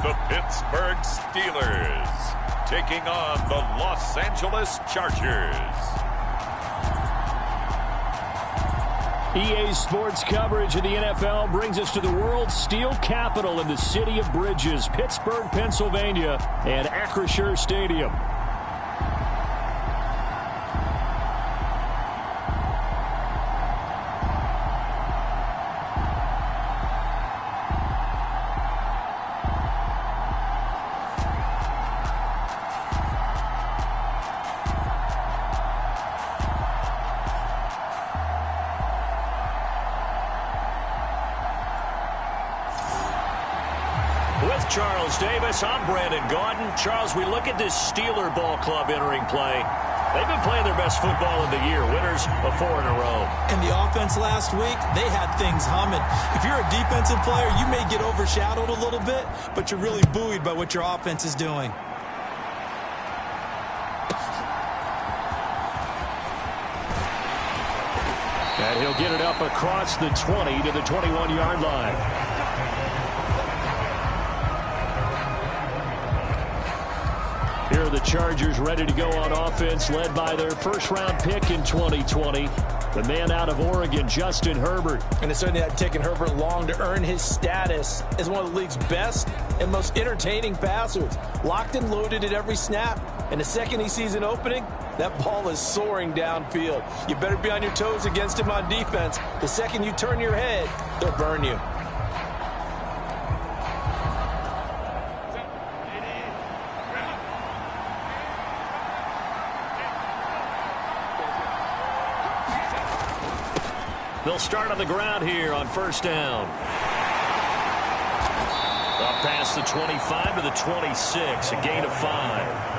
the Pittsburgh Steelers, taking on the Los Angeles Chargers. EA Sports coverage of the NFL brings us to the world's steel capital in the city of bridges, Pittsburgh, Pennsylvania, and Acrisure Stadium. With Charles Davis, I'm Brandon Gaudin. Charles, we look at this Steeler ball club entering play. They've been playing their best football of the year, winners of 4 in a row. And the offense last week, they had things humming. If you're a defensive player, you may get overshadowed a little bit, but you're really buoyed by what your offense is doing. And he'll get it up across the 20 to the 21-yard line. Here are the Chargers ready to go on offense, led by their first-round pick in 2020, the man out of Oregon, Justin Herbert. And it certainly had taken Herbert long to earn his status as one of the league's best and most entertaining passers. Locked and loaded at every snap. And the second he sees an opening, that ball is soaring downfield. You better be on your toes against him on defense. The second you turn your head, they'll burn you. They'll start on the ground here on first down. Up past the 25 to the 26, a gain of 5.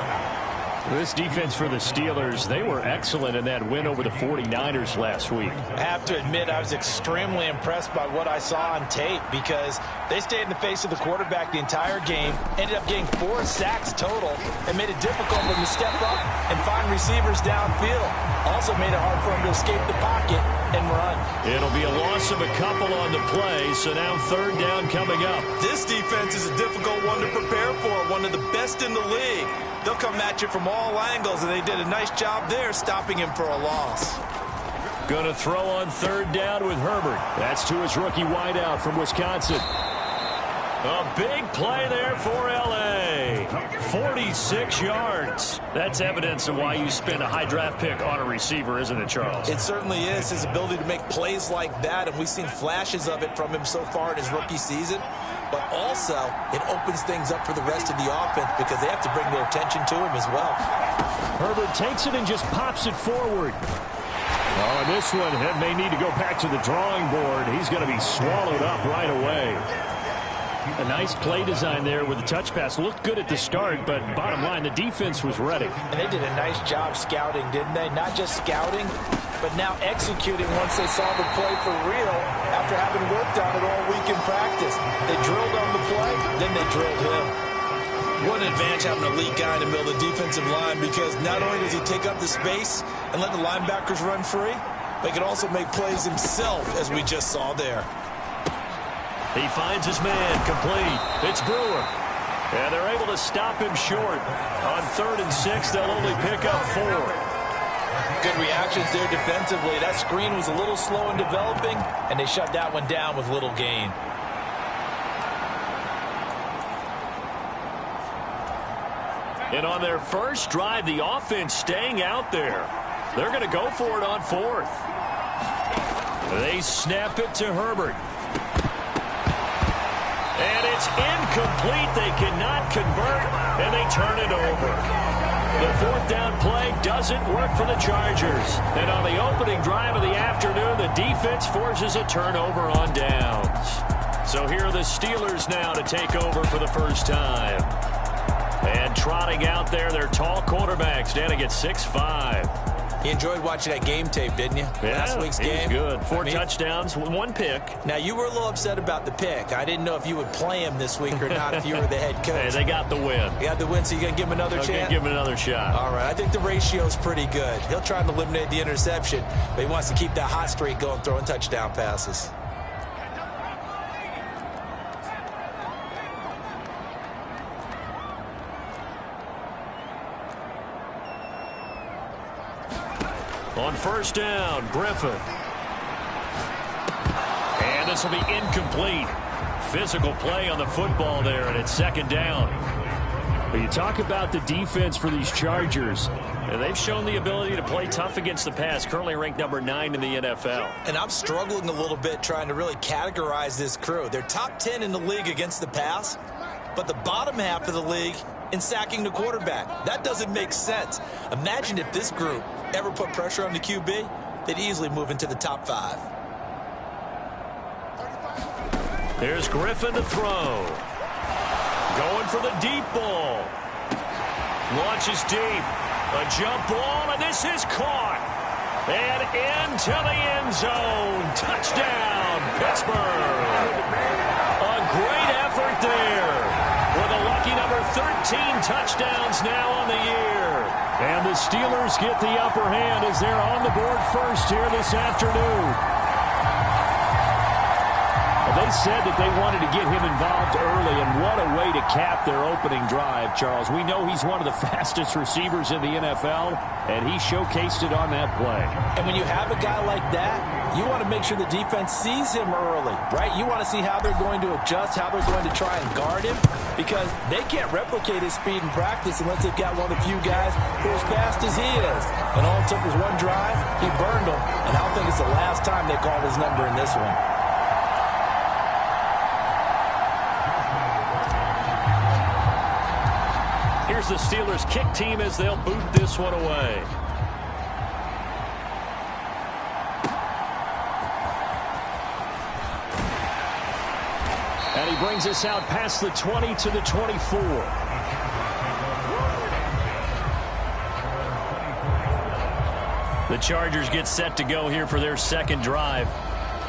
This defense for the Steelers, they were excellent in that win over the 49ers last week. I have to admit, I was extremely impressed by what I saw on tape because they stayed in the face of the quarterback the entire game, ended up getting 4 sacks total, and made it difficult for them to step up and find receivers downfield. Also made it hard for them to escape the pocket and run. It'll be a loss of a couple on the play, so now third down coming up. This defense is a difficult one to prepare for, one of the best in the league. They'll come at you from all angles, and they did a nice job there stopping him for a loss. Going to throw on third down with Herbert. That's to his rookie wideout from Wisconsin. A big play there for L.A. 46 yards. That's evidence of why you spend a high draft pick on a receiver, isn't it, Charles? It certainly is. His ability to make plays like that, and we've seen flashes of it from him so far in his rookie season. But also, it opens things up for the rest of the offense because they have to bring their attention to him as well. Herbert takes it and just pops it forward. Oh, and this one may need to go back to the drawing board. He's going to be swallowed up right away. A nice play design there with the touch pass. Looked good at the start, but bottom line, the defense was ready. And they did a nice job scouting, didn't they? Not just scouting, but now executing once they saw the play for real after having worked on it all week in practice. They drilled on the play, then they drilled him. What an advantage having an elite guy in the middle of the defensive line because not only does he take up the space and let the linebackers run free, but he can also make plays himself, as we just saw there. He finds his man complete. It's Brewer. And they're able to stop him short. On 3rd and 6, they'll only pick up 4. Good reactions there defensively. That screen was a little slow in developing, and they shut that one down with little gain. And on their first drive, the offense staying out there. They're going to go for it on 4th. They snap it to Herbert. And it's incomplete. They cannot convert, and they turn it over. The 4th down play doesn't work for the Chargers. And on the opening drive of the afternoon, the defense forces a turnover on downs. So here are the Steelers now to take over for the first time. And trotting out there, their tall quarterback standing at 6'5". You enjoyed watching that game tape, didn't you? Yeah, Last week's game. It was good. 4 touchdowns, 1 pick. Now, you were a little upset about the pick. I didn't know if you would play him this week or not if you were the head coach. Hey, they got the win. You got the win, so you're going to give him another chance? I'm going to give him another shot. All right. I think the ratio's pretty good. He'll try and eliminate the interception, but he wants to keep that hot streak going, throwing touchdown passes. On first down, Griffin. And this will be incomplete. Physical play on the football there, and it's second down. But you talk about the defense for these Chargers. And they've shown the ability to play tough against the pass, currently ranked number 9 in the NFL. And I'm struggling a little bit trying to really categorize this crew. They're top 10 in the league against the pass, but the bottom half of the league in sacking the quarterback. That doesn't make sense. Imagine if this group ever put pressure on the QB, they'd easily move into the top 5. There's Griffin to throw. Going for the deep ball. Launches deep. A jump ball, and this is caught. And into the end zone. Touchdown, Pittsburgh. A great effort there. With a lucky number 13 touchdowns now on the year. And the Steelers get the upper hand as they're on the board first here this afternoon. They said that they wanted to get him involved early, and what a way to cap their opening drive, Charles. We know he's one of the fastest receivers in the NFL, and he showcased it on that play. And when you have a guy like that, you want to make sure the defense sees him early, right? You want to see how they're going to adjust, how they're going to try and guard him, because they can't replicate his speed in practice unless they've got one of the few guys who are as fast as he is. And all it took was one drive, he burned them, and I don't think it's the last time they called his number in this one. Here's the Steelers kick team as they'll boot this one away. And he brings us out past the 20 to the 24. The Chargers get set to go here for their second drive.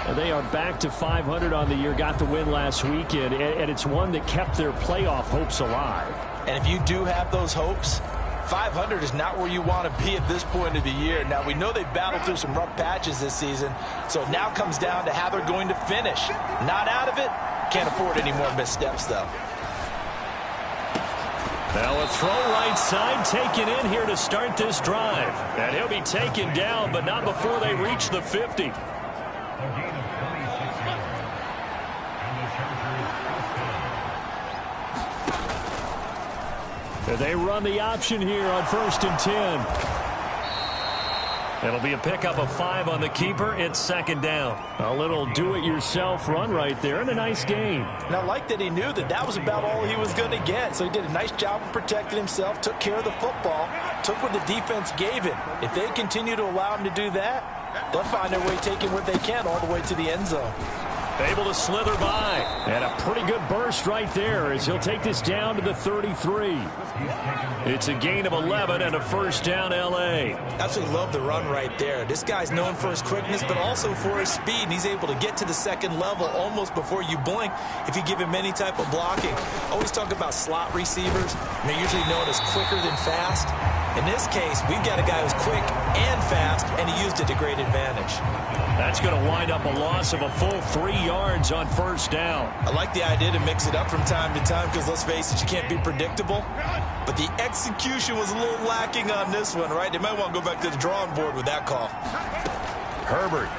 And they are back to 500 on the year, got the win last weekend, and it's one that kept their playoff hopes alive. And if you do have those hopes, 500 is not where you want to be at this point of the year. Now, we know they've battled through some rough patches this season, so it now comes down to how they're going to finish. Not out of it. Can't afford any more missteps, though. Now a throw right side taken in here to start this drive. And he'll be taken down, but not before they reach the 50. They run the option here on 1st and 10. It'll be a pickup of 5 on the keeper. It's second down. A little do-it-yourself run right there and a nice gain. And I like that he knew that that was about all he was going to get. So he did a nice job of protecting himself, took care of the football, took what the defense gave him. If they continue to allow him to do that, they'll find their way taking what they can all the way to the end zone. Able to slither by. And a pretty good burst right there as he'll take this down to the 33. It's a gain of 11 and a first down, L.A. Absolutely love the run right there. This guy's known for his quickness, but also for his speed. And he's able to get to the second level almost before you blink if you give him any type of blocking. Always talk about slot receivers, and they're usually known as quicker than fast. In this case, we've got a guy who's quick and fast, and he used it to great advantage. That's going to wind up a loss of a full 3 yards on first down. I like the idea to mix it up from time to time because, let's face it, you can't be predictable. But the execution was a little lacking on this one, right? They might want to go back to the drawing board with that call. Herbert.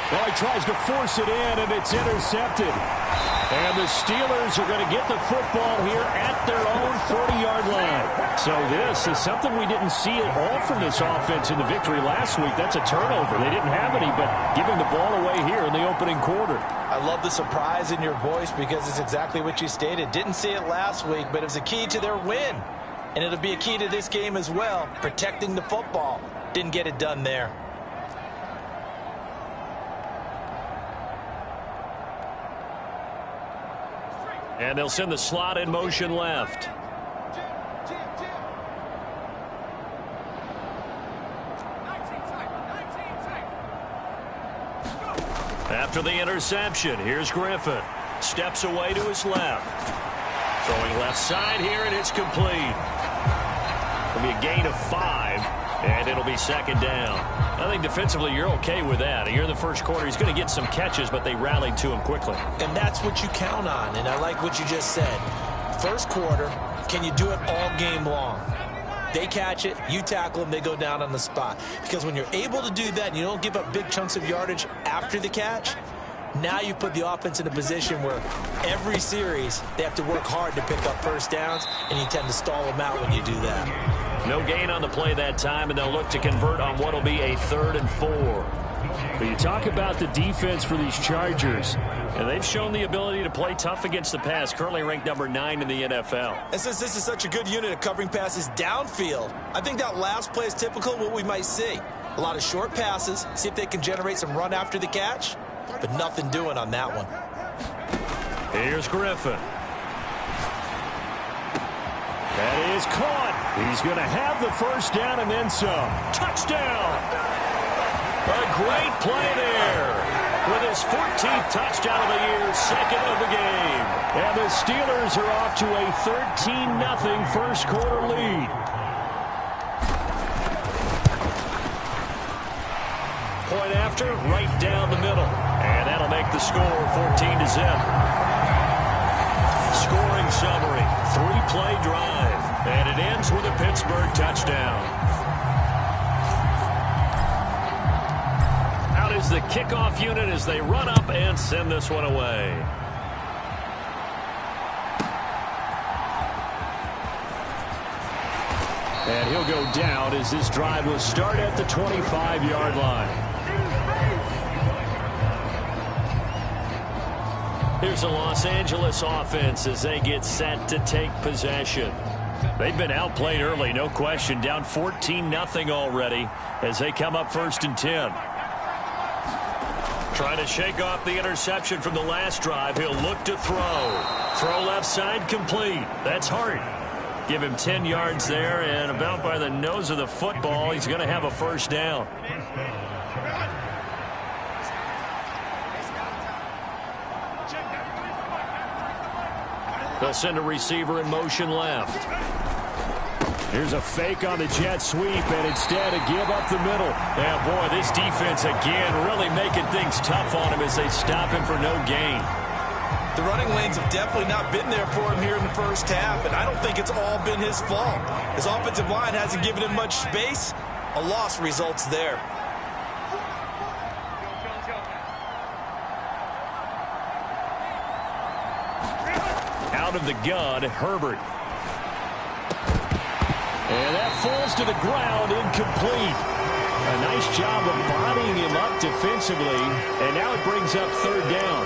Well, he tries to force it in, and it's intercepted. And the Steelers are going to get the football here at their own 40-yard line. So this is something we didn't see at all from this offense in the victory last week. That's a turnover. They didn't have any, but giving the ball away here in the opening quarter. I love the surprise in your voice because it's exactly what you stated. Didn't see it last week, but it was a key to their win. And it'll be a key to this game as well, protecting the football. Didn't get it done there. And they'll send the slot in motion left. After the interception, here's Griffin. Steps away to his left. Throwing left side here, and it's complete. It'll be a gain of 5, and it'll be second down. I think defensively you're okay with that. Here in the first quarter, he's going to get some catches, but they rallied to him quickly. And that's what you count on, and I like what you just said. First quarter, can you do it all game long? They catch it, you tackle them, they go down on the spot. Because when you're able to do that and you don't give up big chunks of yardage after the catch, now you put the offense in a position where every series they have to work hard to pick up first downs, and you tend to stall them out when you do that. No gain on the play that time, and they'll look to convert on what will be a 3rd and 4. But you talk about the defense for these Chargers. And they've shown the ability to play tough against the pass, currently ranked number 9 in the NFL. And since this is such a good unit of covering passes downfield, I think that last play is typical of what we might see. A lot of short passes, see if they can generate some run after the catch, but nothing doing on that one. Here's Griffin. That is caught. He's going to have the first down and then some. Touchdown! A great play there. With his 14th touchdown of the year, 2nd of the game. And the Steelers are off to a 13-0 first quarter lead. Point after, right down the middle. And that'll make the score 14-0. Scoring summary, 3-play drive. And it ends with a Pittsburgh touchdown. Out is the kickoff unit as they run up and send this one away. And he'll go down as this drive will start at the 25-yard line. Here's the Los Angeles offense as they get set to take possession. They've been outplayed early, no question. Down 14-0 already as they come up 1st and 10. Trying to shake off the interception from the last drive. He'll look to throw. Throw left side complete. That's hard. Give him 10 yards there, and about by the nose of the football, he's going to have a first down. They'll send a receiver in motion left. Here's a fake on the jet sweep, and instead a give up the middle. Yeah, boy, this defense again really making things tough on him as they stop him for no gain. The running lanes have definitely not been there for him here in the first half, and I don't think it's all been his fault. His offensive line hasn't given him much space. A loss results there. Out of the gun, Herbert. And that falls to the ground, incomplete. A nice job of bodying him up defensively, and now it brings up 3rd down.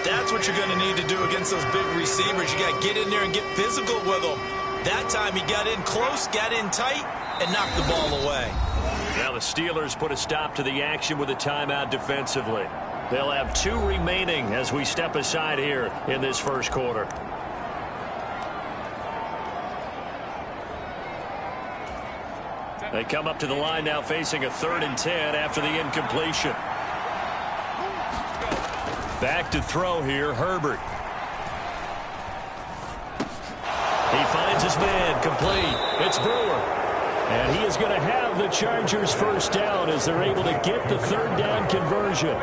That's what you're going to need to do against those big receivers. You got to get in there and get physical with them. That time he got in close, got in tight, and knocked the ball away. Now the Steelers put a stop to the action with a timeout defensively. They'll have 2 remaining as we step aside here in this first quarter. They come up to the line now facing a 3rd and 10 after the incompletion. Back to throw here, Herbert. He finds his man, complete. It's Brewer. And he is going to have the Chargers first down as they're able to get the 3rd down conversion.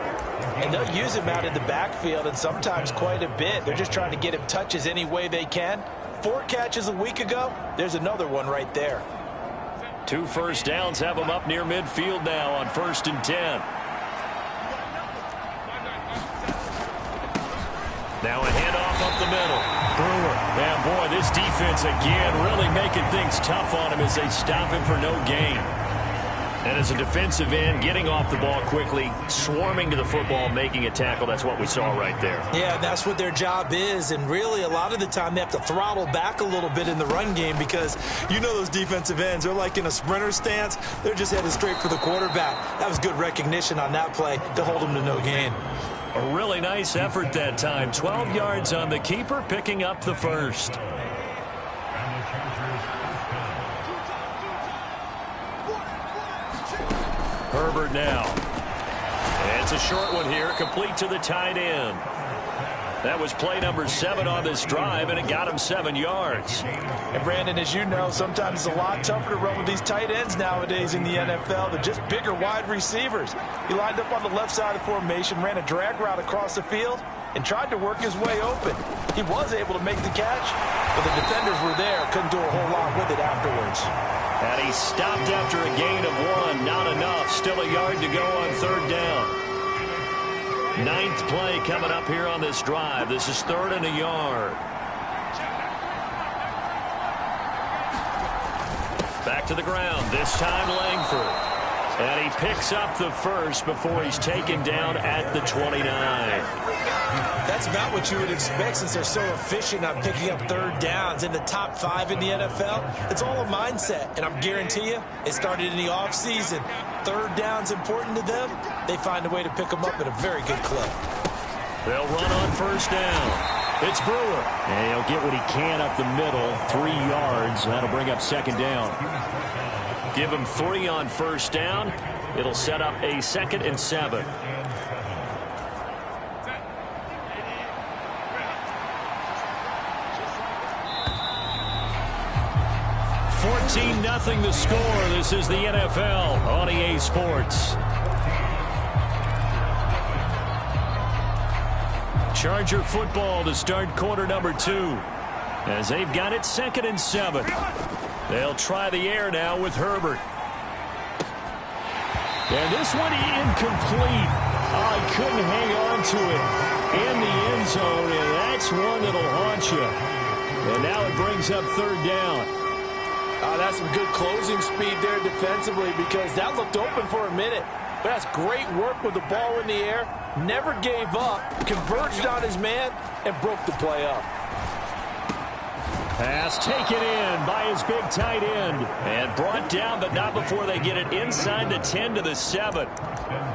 And they'll use him out in the backfield, and sometimes quite a bit. They're just trying to get him touches any way they can. 4 catches a week ago, there's another one right there. 2 first downs have them up near midfield now on 1st and 10. Now a handoff up the middle. Brewer. And boy, this defense again really making things tough on him as they stop him for no gain. And as a defensive end, getting off the ball quickly, swarming to the football, making a tackle. That's what we saw right there. Yeah, that's what their job is. And really, a lot of the time, they have to throttle back a little bit in the run game because you know those defensive ends, they're like in a sprinter stance. They're just headed straight for the quarterback. That was good recognition on that play to hold them to no gain. A really nice effort that time. 12 yards on the keeper, picking up the first. Herbert now. And it's a short one here, complete to the tight end. That was play number 7 on this drive, and it got him 7 yards. And Brandon, as you know, sometimes it's a lot tougher to run with these tight ends nowadays in the NFL. They're just bigger wide receivers. He lined up on the left side of the formation, ran a drag route across the field, and tried to work his way open. He was able to make the catch, but the defenders were there, couldn't do a whole lot with it afterwards. And he stopped after a gain of 1. Not enough. Still a yard to go on 3rd down. 9th play coming up here on this drive. This is 3rd and a yard. Back to the ground. This time Langford. And he picks up the first before he's taken down at the 29. That's about what you would expect since they're so efficient on picking up 3rd downs in the top 5 in the NFL. It's all a mindset, and I'm guarantee you it started in the offseason. 3rd down's important to them. They find a way to pick them up at a very good clip. They'll run on 1st down. It's Brewer. And he'll get what he can up the middle, 3 yards. That'll bring up 2nd down. Give him 3 on 1st down. It'll set up a 2nd and 7. Nothing the score. This is the NFL on EA Sports. Charger football to start quarter number 2. As they've got it 2nd and 7. They'll try the air now with Herbert. And this one incomplete. Oh, he couldn't hang on to it in the end zone, and that's one that'll haunt you. And now it brings up 3rd down. That's some good closing speed there defensively because that looked open for a minute. But that's great work with the ball in the air. Never gave up, converged on his man, and broke the play up. Pass taken in by his big tight end. And brought down, but not before they get it inside the 10 to the 7.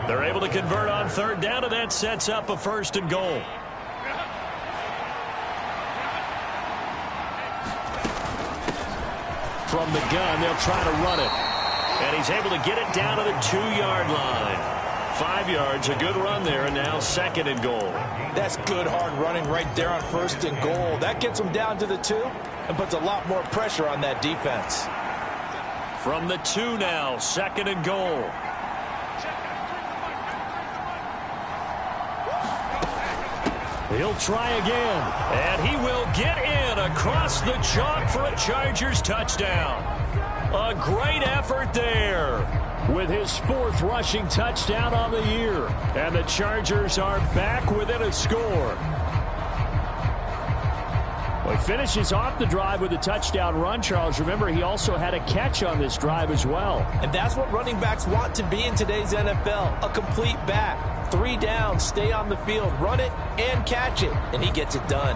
They're able to convert on 3rd down, and that sets up a 1st and goal. From the gun, they'll try to run it. And he's able to get it down to the 2-yard line. 5 yards, a good run there, and now 2nd and goal. That's good hard running right there on 1st and goal. That gets them down to the 2 and puts a lot more pressure on that defense. From the 2 now, 2nd and goal. He'll try again. And he will get in across the chalk for a Chargers touchdown. A great effort there. With his 4th rushing touchdown on the year. And the Chargers are back within a score. Well, he finishes off the drive with a touchdown run, Charles. Remember, he also had a catch on this drive as well. And that's what running backs want to be in today's NFL, a complete back. 3 downs, stay on the field, run it, and catch it. And he gets it done.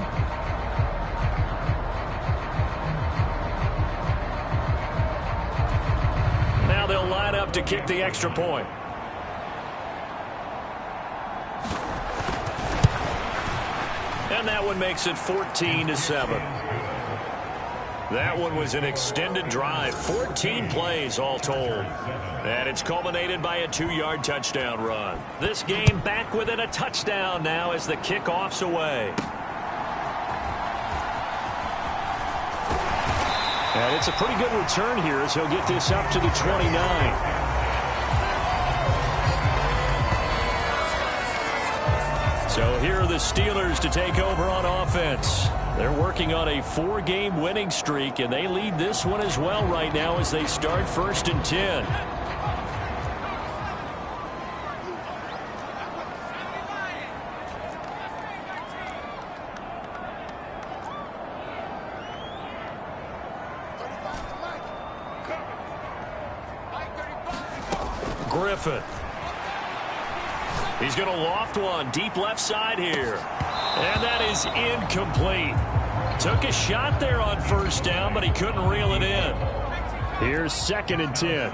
Now they'll line up to kick the extra point. And that one makes it 14 to 7. That one was an extended drive, 14 plays all told. And it's culminated by a 2-yard touchdown run. This game back within a touchdown now as the kickoff's away. And it's a pretty good return here as he'll get this up to the 29. So here are the Steelers to take over on offense. They're working on a 4-game winning streak, and they lead this one as well right now as they start 1st and 10. Griffin. He's going to loft one deep left side here. And that is incomplete. Took a shot there on 1st down, but he couldn't reel it in. Here's 2nd and 10.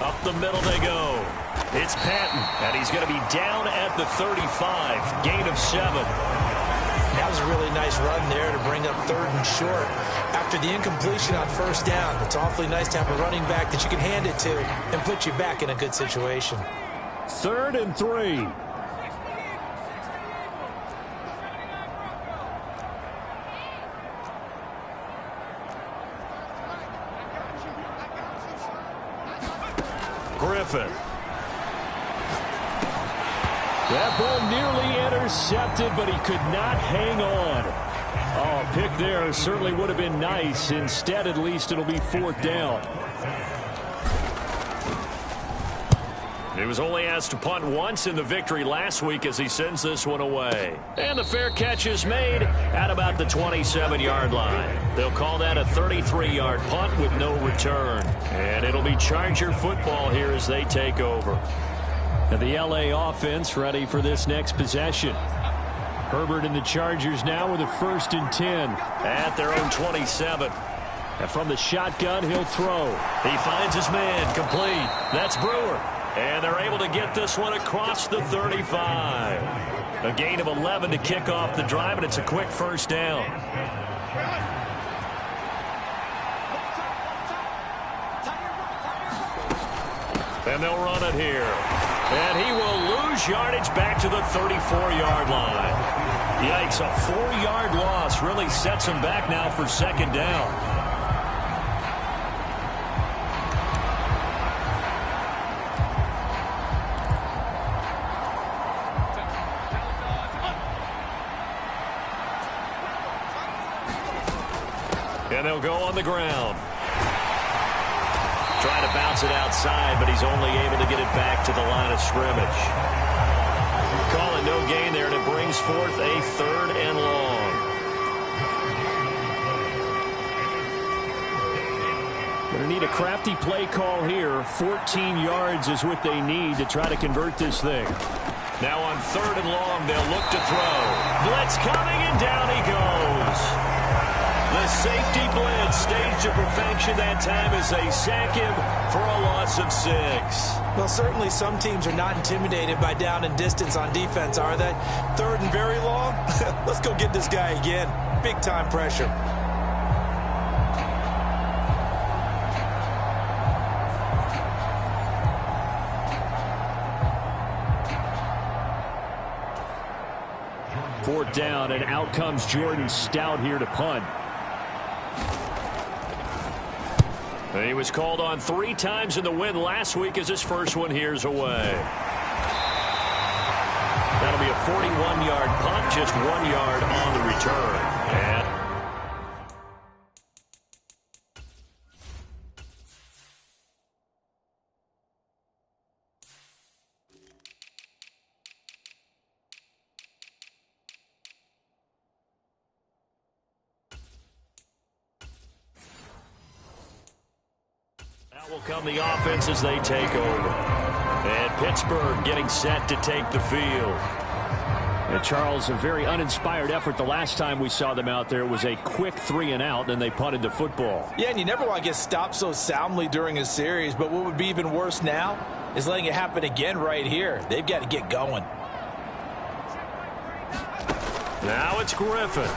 Up the middle they go. It's Patton, and he's going to be down at the 35. Gain of 7. That was a really nice run there to bring up 3rd and short. After the incompletion on 1st down, it's awfully nice to have a running back that you can hand it to and put you back in a good situation. 3rd and 3. Griffin. That ball nearly intercepted, but he could not hang on. Oh, pick there certainly would have been nice. Instead, at least, it'll be 4th down. He was only asked to punt once in the victory last week as he sends this one away. And the fair catch is made at about the 27-yard line. They'll call that a 33-yard punt with no return. And it'll be Charger football here as they take over. And the L.A. offense ready for this next possession. Herbert and the Chargers now with a 1st and 10. At their own 27. And from the shotgun, he'll throw. He finds his man complete. That's Brewer. And they're able to get this one across the 35. A gain of 11 to kick off the drive, and it's a quick 1st down. And they'll run it here. And he will lose yardage back to the 34-yard line. Yikes, a 4-yard loss really sets him back now for 2nd down. And they'll go on the ground. Trying to bounce it outside, but he's only able to get it back to the line of scrimmage. Call it no gain there, and it brings forth a 3rd and long. Going to need a crafty play call here. 14 yards is what they need to try to convert this thing. Now on 3rd and long, they'll look to throw. Blitz coming, and down he goes. The safety blitz staged to perfection that time as they sack him for a loss of 6. Well, certainly some teams are not intimidated by down and distance on defense, are they? 3rd and very long? Let's go get this guy again. Big time pressure. Fourth down, and out comes Jordan Stout here to punt. He was called on 3 times in the win last week as his first one here's away. That'll be a 41-yard punt, just 1 yard on the return. And will come the offense as they take over. And Pittsburgh getting set to take the field. And Charles, a very uninspired effort the last time we saw them out there was a quick 3 and out, and they punted the football. Yeah, and you never want to get stopped so soundly during a series, but what would be even worse now is letting it happen again right here. They've got to get going. Now it's Griffin.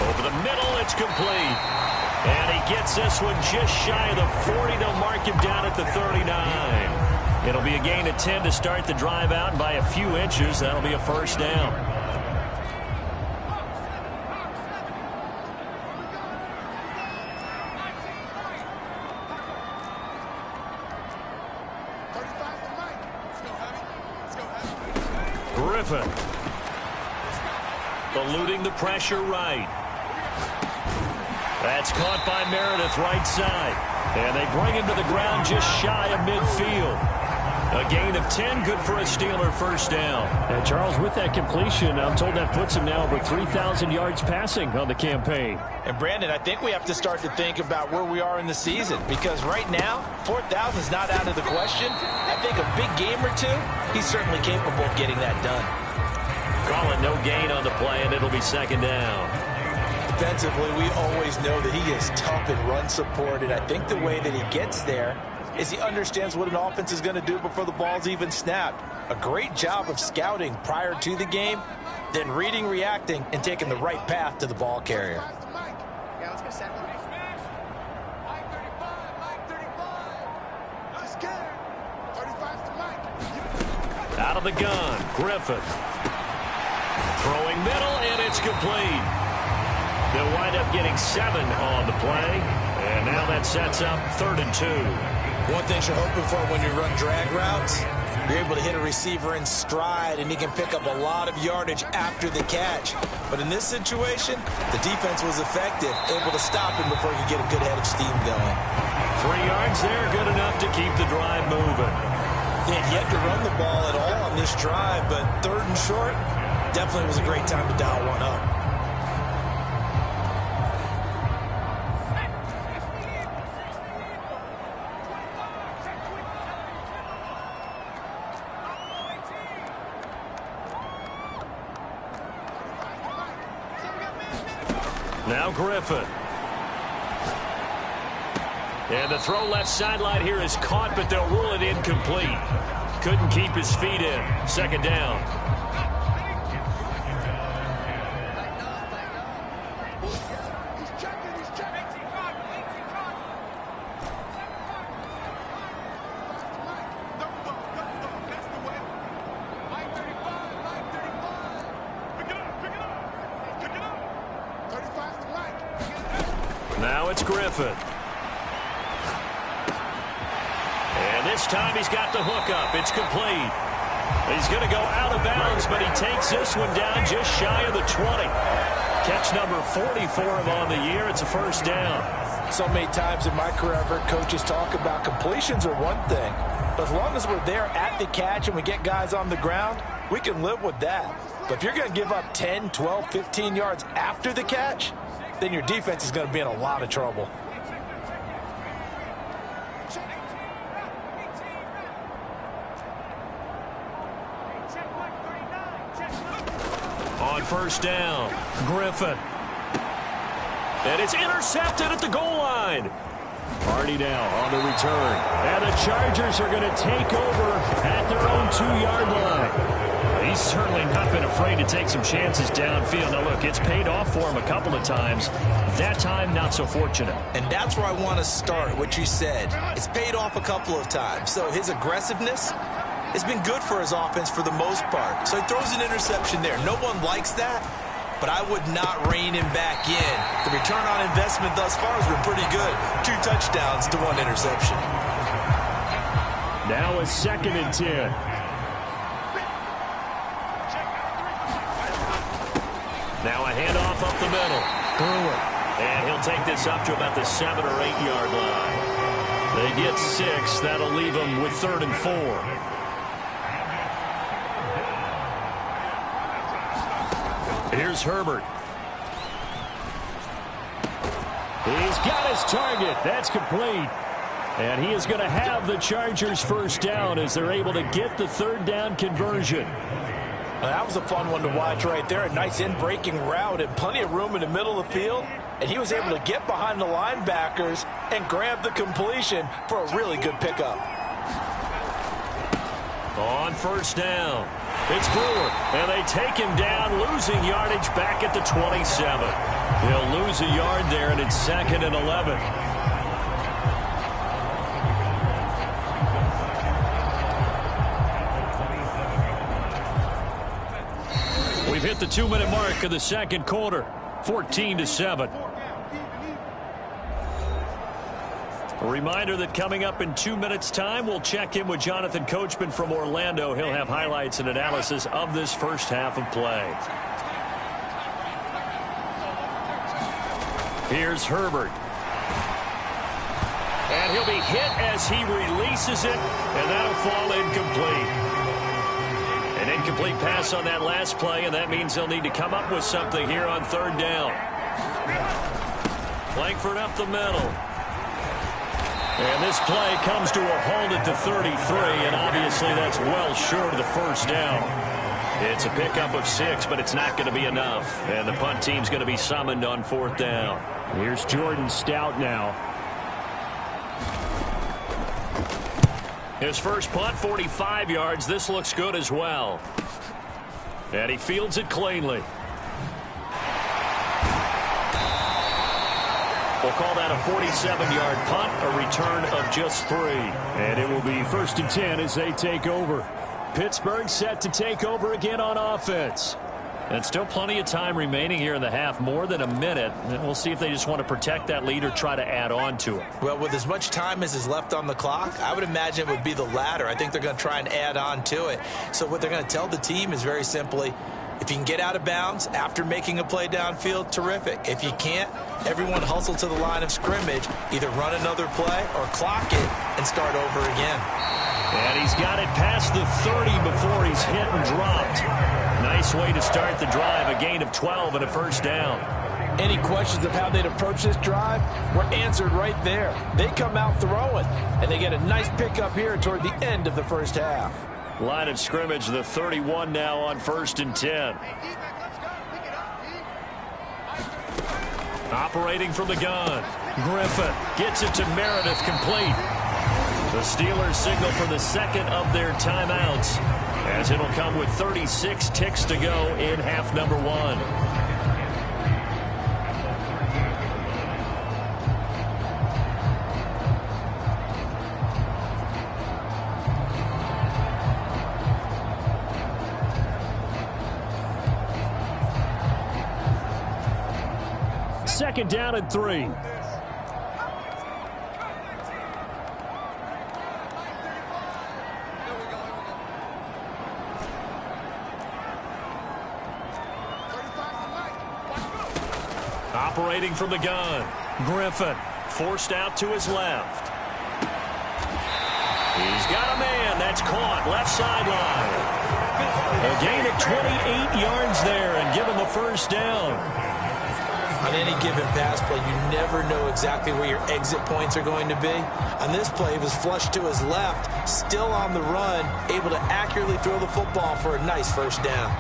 Over the middle, it's complete. And he gets this one just shy of the 40. They'll mark him down at the 39. It'll be a gain of 10 to start the drive out, and by a few inches, that'll be a 1st down. Griffin. Eluding the pressure right. That's caught by Meredith right side. And they bring him to the ground just shy of midfield. A gain of 10, good for a Steeler 1st down. And Charles, with that completion, I'm told that puts him now over 3,000 yards passing on the campaign. And Brandon, I think we have to start to think about where we are in the season, because right now, 4,000 is not out of the question. I think a big game or 2, he's certainly capable of getting that done. Call it no gain on the play, and it'll be 2nd down. Defensively, we always know that he is tough in run support, and I think the way that he gets there is he understands what an offense is going to do before the ball's even snapped. A great job of scouting prior to the game, then reading, reacting, and taking the right path to the ball carrier. Out of the gun, Griffin. Throwing middle, and it's complete. They'll wind up getting 7 on the play. And now that sets up 3rd and 2. One thing you're hoping for when you run drag routes, you're able to hit a receiver in stride, and he can pick up a lot of yardage after the catch. But in this situation, the defense was effective, able to stop him before he could get a good head of steam going. 3 yards there, good enough to keep the drive moving. He had yet to run the ball at all on this drive, but 3rd and short, definitely was a great time to dial one up. Now Griffin. And the throw left sideline here is caught, but they'll rule it incomplete. Couldn't keep his feet in. 2nd down. Now it's Griffin. And this time he's got the hook up. It's complete. He's going to go out of bounds, but he takes this one down just shy of the 20. Catch number 40 for him on the year. It's a 1st down. So many times in my career, I've heard coaches talk about completions are one thing. But as long as we're there at the catch and we get guys on the ground, we can live with that. But if you're going to give up 10, 12, 15 yards after the catch, then your defense is going to be in a lot of trouble. On 1st down, Griffin. And it's intercepted at the goal line. Hardy now on the return. And the Chargers are going to take over at their own 2-yard line. He's certainly not been afraid to take some chances downfield. Now, look, it's paid off for him a couple of times. That time, not so fortunate. And that's where I want to start, what you said. It's paid off a couple of times. So his aggressiveness has been good for his offense for the most part. So he throws an interception there. No one likes that, but I would not rein him back in. The return on investment thus far has been pretty good. 2 touchdowns to 1 interception. Now a 2nd and 10. Now a handoff up the middle. Brewer. And he'll take this up to about the 7 or 8 yard line. They get 6. That'll leave them with 3rd and 4. Here's Herbert. He's got his target. That's complete. And he is going to have the Chargers 1st down as they're able to get the 3rd down conversion. That was a fun one to watch right there. A nice in-breaking route and plenty of room in the middle of the field. And he was able to get behind the linebackers and grab the completion for a really good pickup. On 1st down, it's Brewer. And they take him down, losing yardage back at the 27. He'll lose a yard there, and it's 2nd and 11. We've hit the 2-minute mark of the 2nd quarter, 14-7. A reminder that coming up in 2 minutes' time, we'll check in with Jonathan Coachman from Orlando. He'll have highlights and analysis of this 1st half of play. Here's Herbert. And he'll be hit as he releases it, and that'll fall incomplete. An incomplete pass on that last play, and that means they'll need to come up with something here on 3rd down. Langford up the middle. And this play comes to a halt at the 33, and obviously that's well short of the 1st down. It's a pickup of 6, but it's not going to be enough. And the punt team's going to be summoned on 4th down. Here's Jordan Stout now. His first punt, 45 yards. This looks good as well. And he fields it cleanly. We'll call that a 47-yard punt, a return of just 3. And it will be 1st and 10 as they take over. Pittsburgh set to take over again on offense. And still plenty of time remaining here in the half, more than a minute. And we'll see if they just want to protect that lead or try to add on to it. Well, with as much time as is left on the clock, I would imagine it would be the latter. I think they're going to try and add on to it. So what they're going to tell the team is very simply, if you can get out of bounds after making a play downfield, terrific. If you can't, everyone hustle to the line of scrimmage, either run another play or clock it and start over again. And he's got it past the 30 before he's hit and dropped. Nice way to start the drive, a gain of 12 and a first down. Any questions of how they'd approach this drive were answered right there. They come out throwing, and they get a nice pickup here toward the end of the first half. Line of scrimmage, the 31 now on 1st and 10. Operating from the gun. Griffin gets it to Meredith, complete. The Steelers signal for the second of their timeouts, as it'll come with 36 ticks to go in half number 1. Second down and 3. Operating from the gun. Griffin forced out to his left. He's got a man. That's caught. Left sideline. A gain of 28 yards there and give him a first down. On any given pass play, you never know exactly where your exit points are going to be. On this play, he was flushed to his left, still on the run, able to accurately throw the football for a nice first down.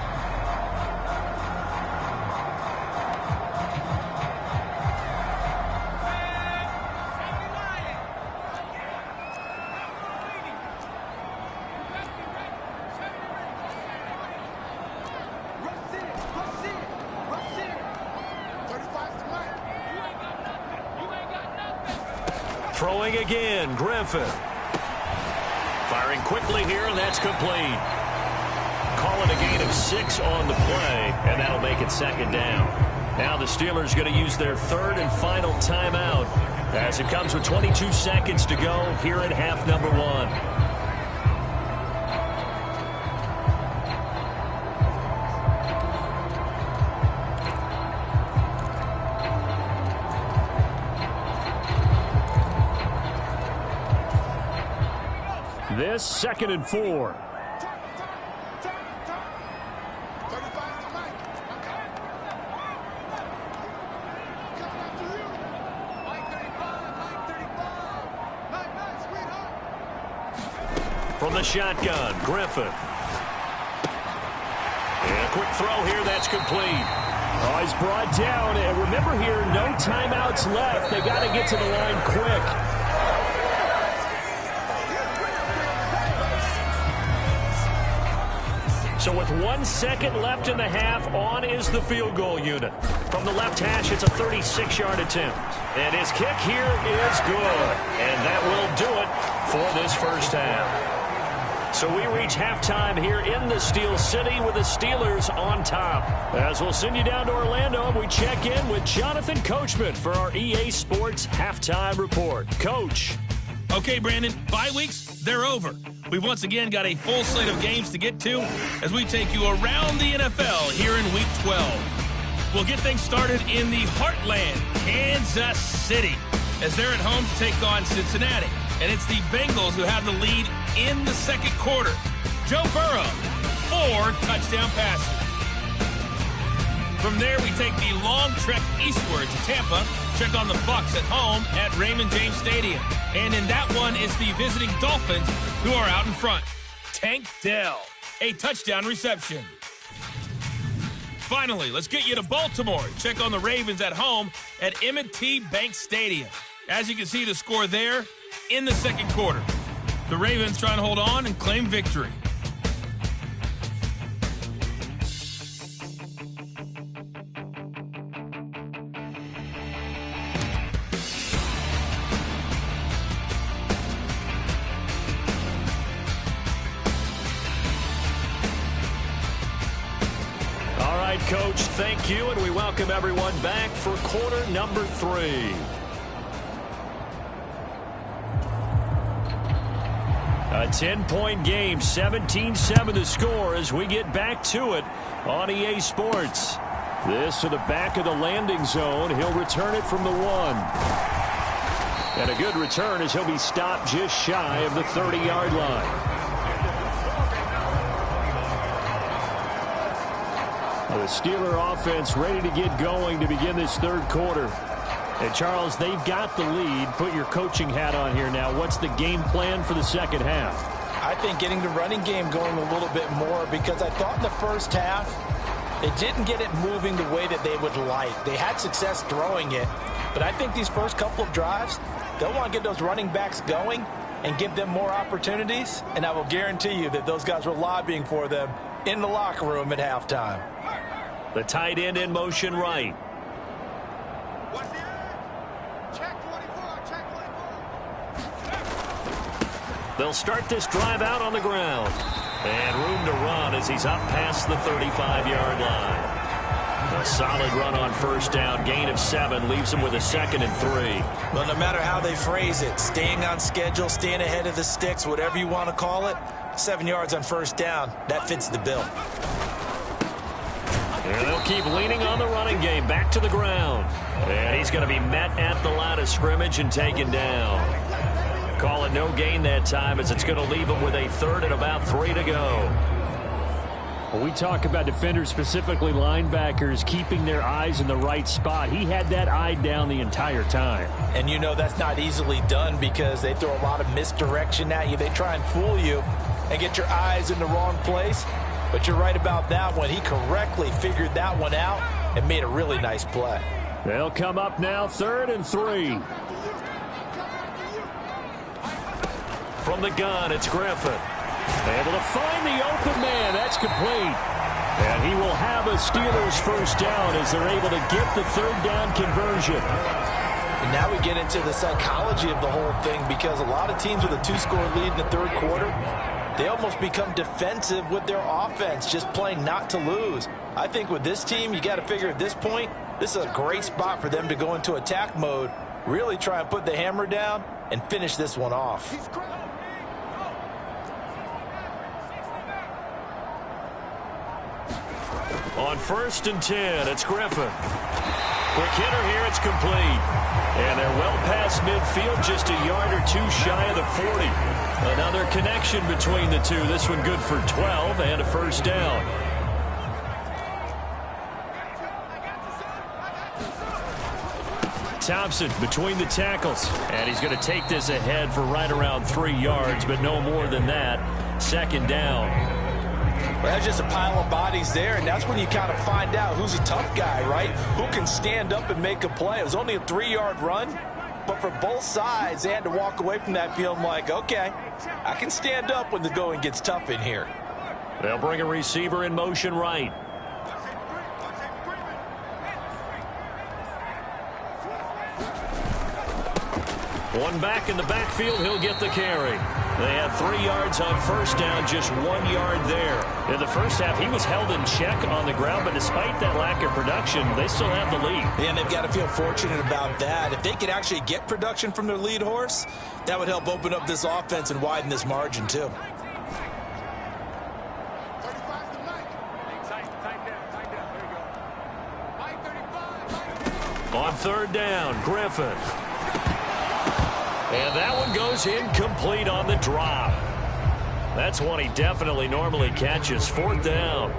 Throwing again, Griffin. Firing quickly here, and that's complete. Call it a gain of 6 on the play, and that'll make it second down. Now the Steelers going to use their third and final timeout, as it comes with 22 seconds to go here in half number 1. This 2nd and 4. From the shotgun, Griffin. And a quick throw here, that's complete. Oh, he's brought down. And remember here, no timeouts left. They got to get to the line quick. So with 1 second left in the half, on is the field goal unit. From the left hash, it's a 36-yard attempt. And his kick here is good. And that will do it for this first half. So we reach halftime here in the Steel City with the Steelers on top. As we'll send you down to Orlando, we check in with Jonathan Coachman for our EA Sports Halftime Report. Coach. Okay, Brandon, bye weeks, they're over. We've once again got a full slate of games to get to as we take you around the NFL here in Week 12. We'll get things started in the heartland, Kansas City, as they're at home to take on Cincinnati. And it's the Bengals who have the lead in the second quarter. Joe Burrow, 4 touchdown passes. From there, we take the long trek eastward to Tampa, check on the Bucs at home at Raymond James Stadium. And in that one, it's the visiting Dolphins who are out in front. Tank Dell, a touchdown reception. Finally, let's get you to Baltimore. Check on the Ravens at home at M&T Bank Stadium. As you can see, the score there in the second quarter. The Ravens trying to hold on and claim victory. thank you, and we welcome everyone back for quarter number 3. A 10-point game, 17-7 the score as we get back to it on EA Sports. This to the back of the landing zone. He'll return it from the 1. And a good return as he'll be stopped just shy of the 30-yard line. The Steeler offense ready to get going to begin this third quarter. And Charles, they've got the lead. Put your coaching hat on here now. What's the game plan for the second half? I think getting the running game going a little bit more, because I thought in the first half they didn't get it moving the way that they would like. They had success throwing it, but I think these first couple of drives, they'll want to get those running backs going and give them more opportunities, and I will guarantee you that those guys were lobbying for them in the locker room at halftime. The tight end in motion right. They'll start this drive out on the ground. And room to run as he's up past the 35-yard line. A solid run on first down. Gain of 7 leaves him with a 2nd and 3. Well, no matter how they phrase it, staying on schedule, staying ahead of the sticks, whatever you want to call it, 7 yards on first down, that fits the bill. And they'll keep leaning on the running game. Back to the ground. And he's going to be met at the line of scrimmage and taken down. Call it no gain that time as it's going to leave him with a 3rd and about 3 to go. When we talk about defenders, specifically linebackers, keeping their eyes in the right spot, he had that eye down the entire time. And you know that's not easily done because they throw a lot of misdirection at you. They try and fool you and get your eyes in the wrong place. But you're right about that one. He correctly figured that one out and made a really nice play. They'll come up now, 3rd and 3. From the gun, it's Griffin. Able to find the open man. That's complete. And he will have a Steelers first down as they're able to get the 3rd down conversion. And now we get into the psychology of the whole thing, because a lot of teams with a 2-score lead in the third quarter, they almost become defensive with their offense, just playing not to lose. I think with this team, you got to figure at this point, this is a great spot for them to go into attack mode, really try and put the hammer down and finish this one off. On 1st and 10, it's Griffin. Quick hitter here, it's complete. And they're well past midfield, just a yard or 2 shy of the 40. Another connection between the two. This one good for 12 and a first down. Thompson between the tackles. And he's going to take this ahead for right around 3 yards, but no more than that. 2nd down. Well, that's just a pile of bodies there, and that's when you kind of find out who's a tough guy, right? Who can stand up and make a play. It was only a 3-yard run, but for both sides, they had to walk away from that feeling like, okay, I can stand up when the going gets tough in here. They'll bring a receiver in motion right. One back in the backfield, he'll get the carry. They had 3 yards on first down, just 1 yard there. In the first half, he was held in check on the ground, but despite that lack of production, they still have the lead. And they've got to feel fortunate about that. If they could actually get production from their lead horse, that would help open up this offense and widen this margin, too. On 3rd down, Griffin. And that one goes incomplete on the drop. That's one he definitely normally catches. 4th down.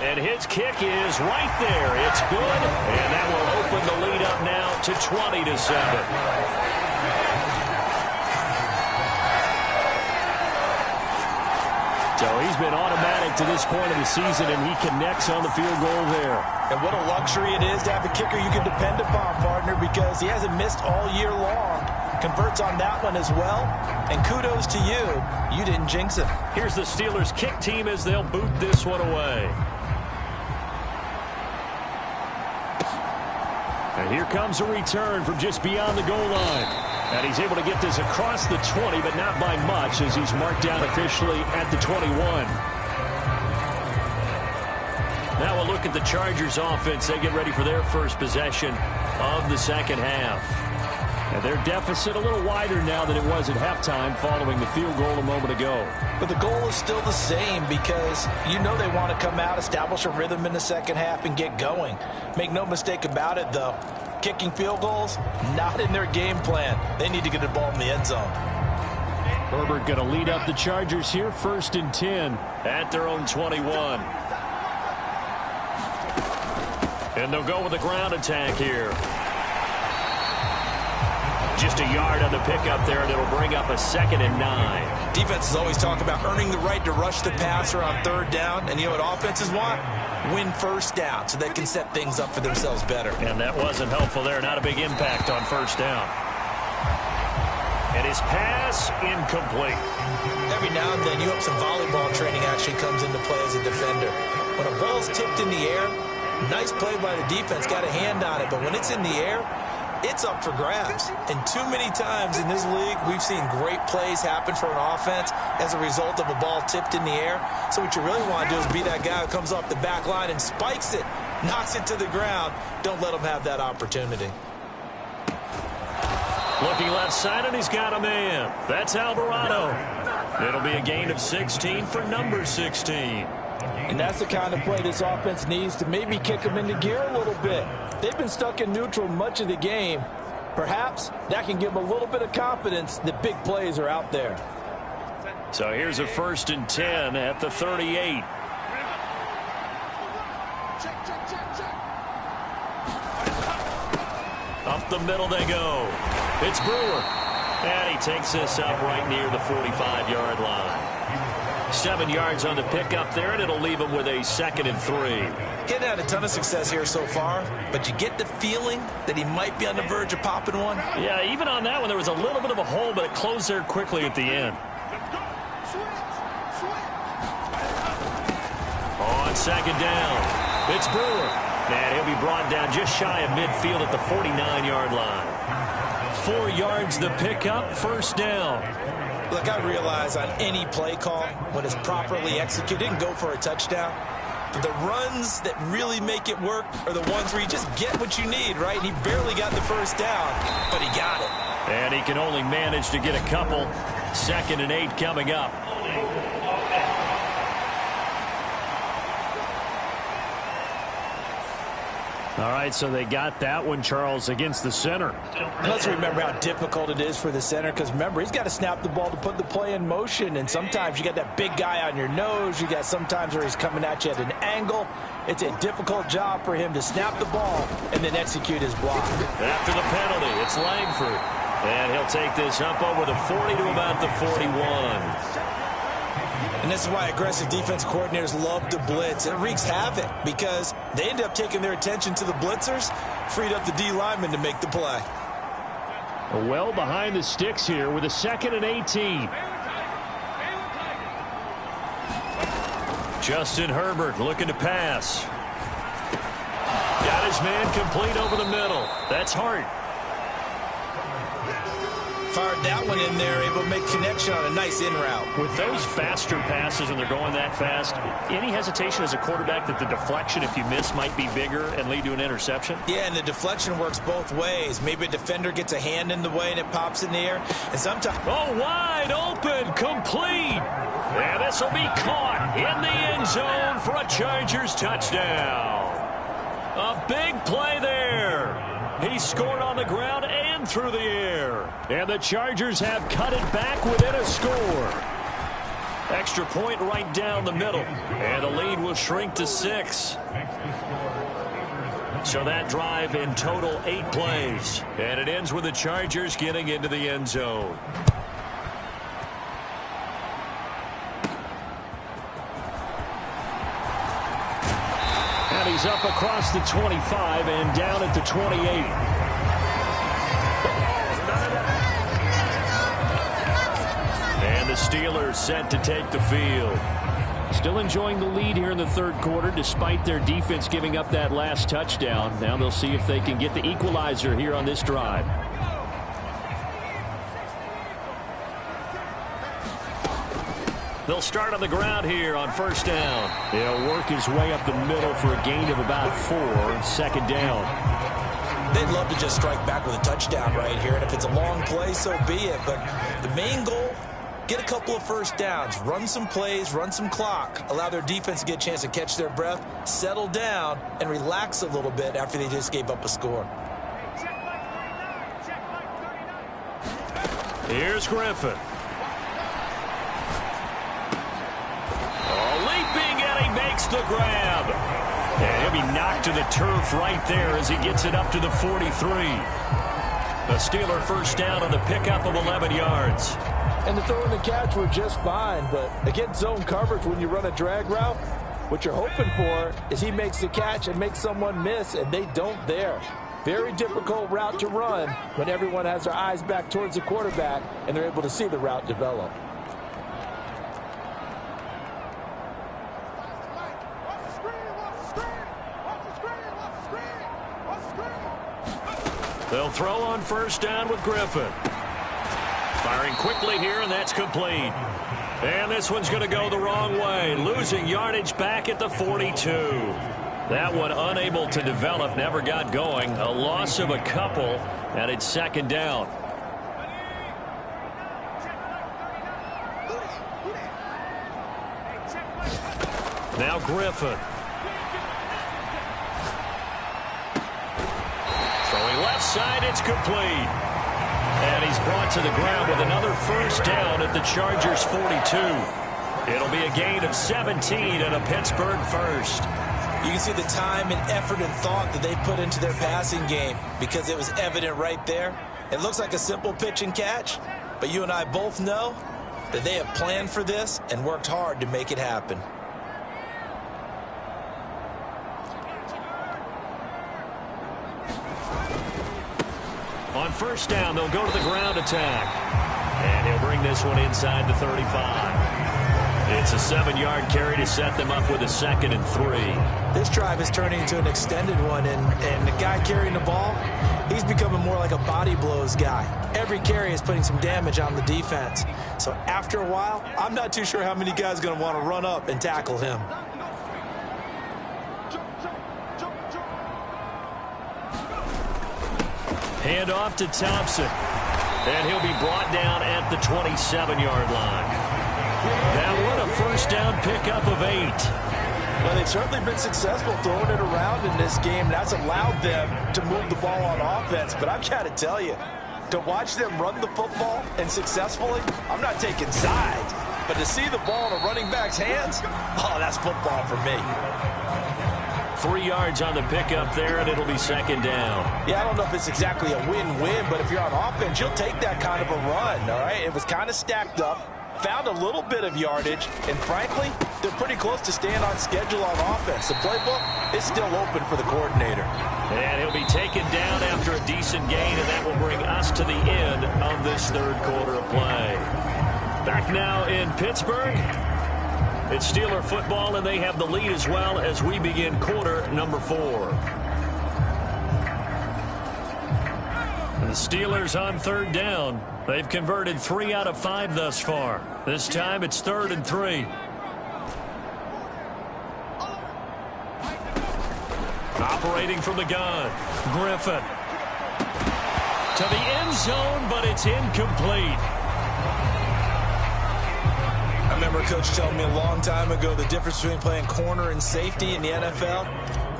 And his kick is right there. It's good. And that will open the lead up now to 20-7. So he's been automatic to this point of the season, and he connects on the field goal there. And what a luxury it is to have a kicker you can depend upon, partner, because he hasn't missed all year long. Converts on that one as well. And kudos to you. You didn't jinx it. Here's the Steelers kick team as they'll boot this one away. And here comes a return from just beyond the goal line. And he's able to get this across the 20, but not by much, as he's marked down officially at the 21. Now we'll look at the Chargers offense. They get ready for their first possession of the second half. And their deficit a little wider now than it was at halftime following the field goal a moment ago. But the goal is still the same, because you know they want to come out, establish a rhythm in the second half, and get going. Make no mistake about it, though. Kicking field goals, not in their game plan. They need to get the ball in the end zone. Herbert going to lead up the Chargers here, 1st and 10 at their own 21. And they'll go with the ground attack here. Just a yard on the pickup there, and it'll bring up a 2nd and 9. Defenses always talk about earning the right to rush the passer on 3rd down. And you know what offenses want? Win 1st down so they can set things up for themselves better. And that wasn't helpful there. Not a big impact on 1st down. And his pass incomplete. Every now and then you hope some volleyball training actually comes into play as a defender. When a ball's tipped in the air, nice play by the defense, got a hand on it. But when it's in the air, it's up for grabs. And too many times in this league, we've seen great plays happen for an offense as a result of a ball tipped in the air. So what you really want to do is be that guy who comes off the back line and spikes it, knocks it to the ground. Don't let him have that opportunity. Looking left side, and he's got a man. That's Alvarado. It'll be a gain of 16 for number 16. And that's the kind of play this offense needs to maybe kick them into gear a little bit. They've been stuck in neutral much of the game. Perhaps that can give them a little bit of confidence that big plays are out there. So here's a 1st and 10 at the 38. Up the middle they go. It's Brewer. And he takes this up right near the 45-yard line. 7 yards on the pickup there, and it'll leave him with a 2nd and 3. Getting had a ton of success here so far, but you get the feeling that he might be on the verge of popping one. Yeah, even on that one, there was a little bit of a hole, but it closed there quickly at the end. On 2nd down, it's Brewer. And he'll be brought down just shy of midfield at the 49-yard line. 4 yards the pickup, 1st down. Look, I realize on any play call, when it's properly executed, it can go for a touchdown. But the runs that really make it work are the ones where you just get what you need, right? He barely got the 1st down, but he got it. And he can only manage to get a couple. 2nd and 8 coming up. All right, so they got that one, Charles, against the center. Let's remember how difficult it is for the center, because remember, he's got to snap the ball to put the play in motion, and sometimes you got that big guy on your nose. You got sometimes where he's coming at you at an angle. It's a difficult job for him to snap the ball and then execute his block. After the penalty, it's Langford. And he'll take this up over the 40 to about the 41. And this is why aggressive defense coordinators love to blitz. It wreaks havoc because they end up taking their attention to the blitzers, freed up the D lineman to make the play. Well behind the sticks here with a 2nd and 18. Justin Herbert looking to pass. Got his man complete over the middle. That's Hart. Fired that one in there, able to make connection on a nice in route. With those faster passes and they're going that fast, any hesitation as a quarterback that the deflection, if you miss, might be bigger and lead to an interception? Yeah, and the deflection works both ways. Maybe a defender gets a hand in the way and it pops in the air. And sometimes... Oh, wide open, complete. And this will be caught in the end zone for a Chargers touchdown. A big play there. He scored on the ground and through the air. And the Chargers have cut it back within a score. Extra point right down the middle. And the lead will shrink to 6. So that drive in total 8 plays. And it ends with the Chargers getting into the end zone. And he's up across the 25 and down at the 28. And the Steelers set to take the field. Still enjoying the lead here in the third quarter despite their defense giving up that last touchdown. Now they'll see if they can get the equalizer here on this drive. They'll start on the ground here on first down. He'll work his way up the middle for a gain of about 4, second down. They'd love to just strike back with a touchdown right here, and if it's a long play, so be it. But the main goal, get a couple of first downs, run some plays, run some clock, allow their defense to get a chance to catch their breath, settle down, and relax a little bit after they just gave up a score. Here's Griffin. Leaping, and he makes the grab. And he'll be knocked to the turf right there as he gets it up to the 43. The Steeler first down on the pickup of 11 yards. And the throw and the catch were just fine, but against zone coverage when you run a drag route, what you're hoping for is he makes the catch and makes someone miss, and they don't there. Very difficult route to run when everyone has their eyes back towards the quarterback and they're able to see the route develop. They'll throw on first down with Griffin. Firing quickly here, and that's complete. And this one's going to go the wrong way, losing yardage back at the 42. That one unable to develop, never got going. A loss of a couple, and it's second down. Now Griffin. Throwing left side, it's complete. And he's brought to the ground with another first down at the Chargers' 42. It'll be a gain of 17 and a Pittsburgh first. You can see the time and effort and thought that they put into their passing game because it was evident right there. It looks like a simple pitch and catch, but you and I both know that they have planned for this and worked hard to make it happen. On first down, they'll go to the ground attack. And he'll bring this one inside the 35. It's a 7-yard carry to set them up with a 2nd and 3. This drive is turning into an extended one, and the guy carrying the ball, he's becoming more like a body blows guy. Every carry is putting some damage on the defense. So after a while, I'm not too sure how many guys are going to want to run up and tackle him. Hand off to Thompson. And he'll be brought down at the 27-yard line. Now what a first down pickup of 8. Well, they've certainly been successful throwing it around in this game. That's allowed them to move the ball on offense. But I've got to tell you, to watch them run the football and successfully, I'm not taking sides. But to see the ball in a running back's hands, oh, that's football for me. 3 yards on the pickup there, and it'll be second down. Yeah, I don't know if it's exactly a win-win, but if you're on offense, you'll take that kind of a run, all right? It was kind of stacked up, found a little bit of yardage, and frankly, they're pretty close to staying on schedule on offense. The playbook is still open for the coordinator. And he'll be taken down after a decent gain, and that will bring us to the end of this third quarter of play. Back now in Pittsburgh. It's Steeler football, and they have the lead as well as we begin quarter number 4. The Steelers on third down. They've converted 3 out of 5 thus far. This time it's 3rd and 3. Operating from the gun. Griffin. To the end zone, but it's incomplete. I remember Coach telling me a long time ago the difference between playing corner and safety in the NFL.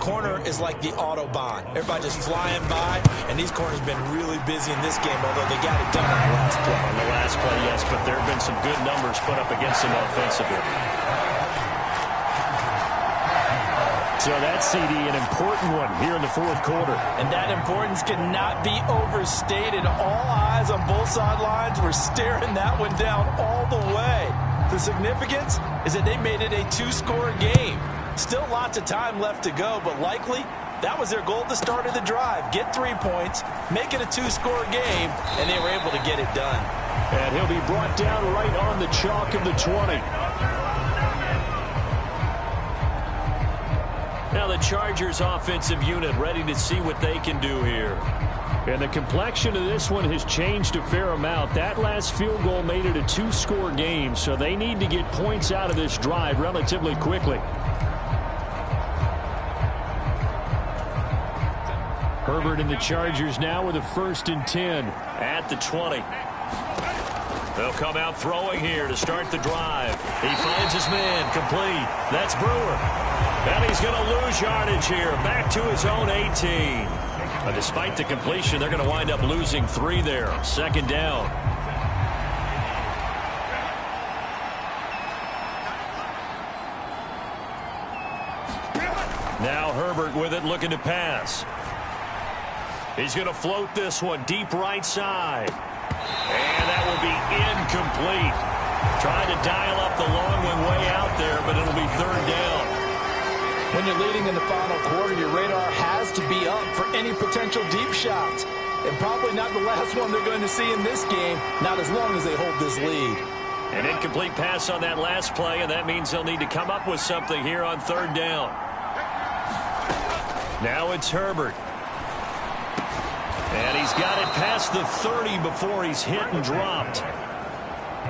Corner is like the Autobahn. Everybody just flying by, and these corners have been really busy in this game, although they got it done on the last play. On the last play, yes, but there have been some good numbers put up against them offensively. So that's, CD, an important one here in the fourth quarter. And that importance cannot be overstated. All eyes on both sidelines were staring that one down all the way. The significance is that they made it a 2-score game. Still lots of time left to go, but likely that was their goal at the start of the drive. Get 3 points, make it a 2-score game, and they were able to get it done. And he'll be brought down right on the chalk of the 20. Chargers offensive unit ready to see what they can do here. And the complexion of this one has changed a fair amount. That last field goal made it a 2-score game, so they need to get points out of this drive relatively quickly. Herbert and the Chargers now with a 1st and 10 at the 20. They'll come out throwing here to start the drive. He finds his man, complete. That's Brewer. And he's going to lose yardage here, back to his own 18. But despite the completion, they're going to wind up losing 3 there. 2nd down. Now Herbert with it, looking to pass. He's going to float this one deep right side. And that will be incomplete. Trying to dial up the long one way out there, but it'll be 3rd down. When you're leading in the final quarter, your radar has to be up for any potential deep shots. And probably not the last one they're going to see in this game, not as long as they hold this lead. An incomplete pass on that last play, and that means they'll need to come up with something here on 3rd down. Now it's Herbert. And he's got it past the 30 before he's hit and dropped.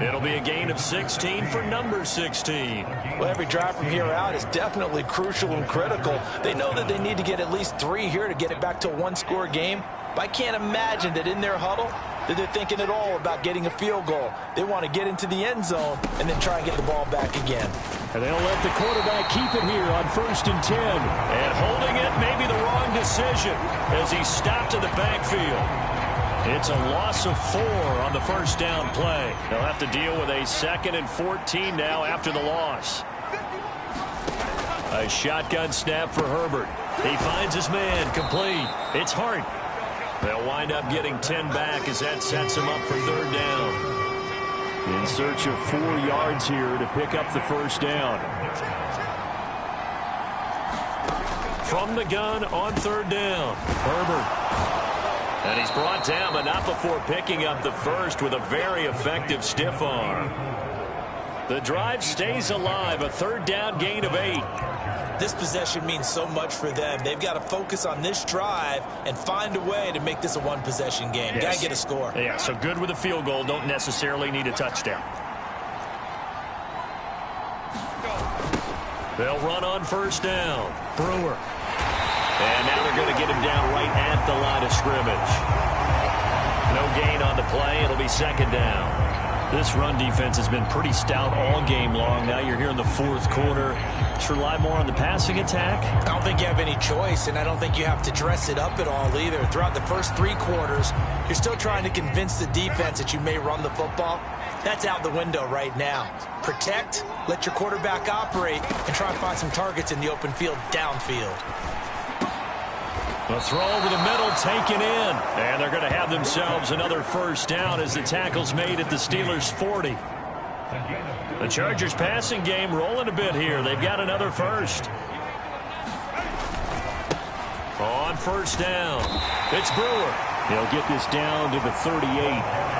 It'll be a gain of 16 for number 16. Well, every drive from here out is definitely crucial and critical. They know that they need to get at least 3 here to get it back to a 1-score game. But I can't imagine that in their huddle that they're thinking at all about getting a field goal. They want to get into the end zone and then try and get the ball back again. And they'll let the quarterback keep it here on 1st and 10. And holding it may be the wrong decision as he stopped in the backfield. It's a loss of 4 on the 1st down play. They'll have to deal with a 2nd and 14 now after the loss. A shotgun snap for Herbert. He finds his man, complete. It's Hart. They'll wind up getting 10 back as that sets him up for 3rd down. In search of 4 yards here to pick up the 1st down. From the gun on 3rd down, Herbert. And he's brought down, but not before picking up the 1st with a very effective stiff arm. The drive stays alive, a 3rd down gain of 8. This possession means so much for them. They've got to focus on this drive and find a way to make this a 1-possession game. Yes. Got to get a score. Yeah, so good with a field goal. Don't necessarily need a touchdown. They'll run on 1st down. Brewer. And now they're going to get him down right at the line of scrimmage. No gain on the play. It'll be 2nd down. This run defense has been pretty stout all game long. Now you're here in the 4th quarter. Should rely more on the passing attack? I don't think you have any choice, and I don't think you have to dress it up at all either. Throughout the first 3 quarters, you're still trying to convince the defense that you may run the football. That's out the window right now. Protect, let your quarterback operate, and try and find some targets in the open field downfield. The throw over the middle taken in. And they're going to have themselves another 1st down as the tackle's made at the Steelers' 40. The Chargers passing game rolling a bit here. They've got another 1st. On 1st down, it's Brewer. He'll get this down to the 38.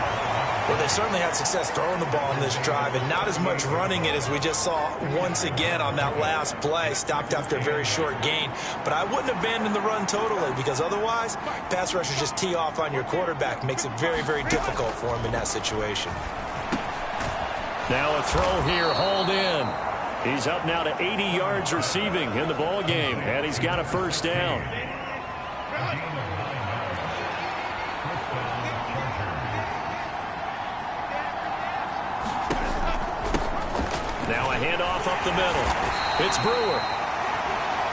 Well, they certainly had success throwing the ball in this drive and not as much running it as we just saw once again on that last play. Stopped after a very short gain. But I wouldn't abandon the run totally because otherwise, pass rushers just tee off on your quarterback. Makes it very, very difficult for him in that situation. Now a throw here, hauled in. He's up now to 80 yards receiving in the ball game, and he's got a 1st down. Now a handoff up the middle. It's Brewer.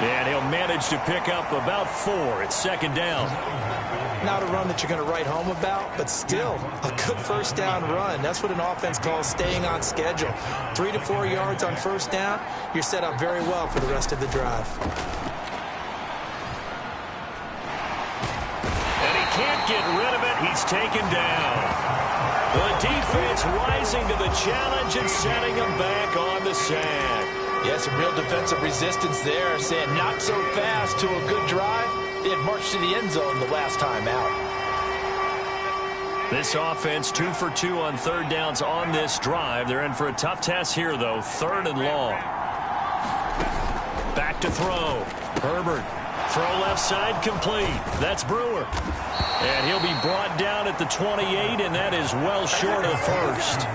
And he'll manage to pick up about 4. It's 2nd down. Not a run that you're going to write home about, but still a good 1st down run. That's what an offense calls staying on schedule. 3 to 4 yards on 1st down, you're set up very well for the rest of the drive. And he can't get rid of it. He's taken down. The defense rising to the challenge and setting him back on the sack. Yeah, some real defensive resistance there, saying not so fast to a good drive. They had marched to the end zone the last time out. This offense 2 for 2 on 3rd downs on this drive. They're in for a tough test here, though. 3rd and long. Back to throw. Herbert. Throw left side complete. That's Brewer. And he'll be brought down at the 28, and that is well short of first.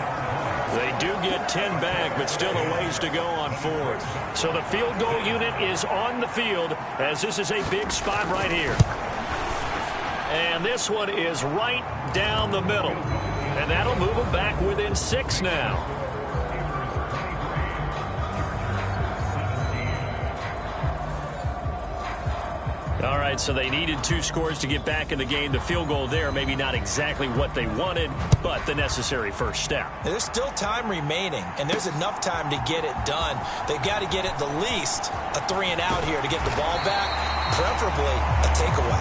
They do get 10 back, but still a ways to go on fourth. So the field goal unit is on the field, as this is a big spot right here. And this one is right down the middle. And that'll move them back within 6 now. All right, so they needed 2 scores to get back in the game. The field goal there, maybe not exactly what they wanted, but the necessary first step. There's still time remaining, and there's enough time to get it done. They've got to get at the least a 3-and-out here to get the ball back, preferably a takeaway.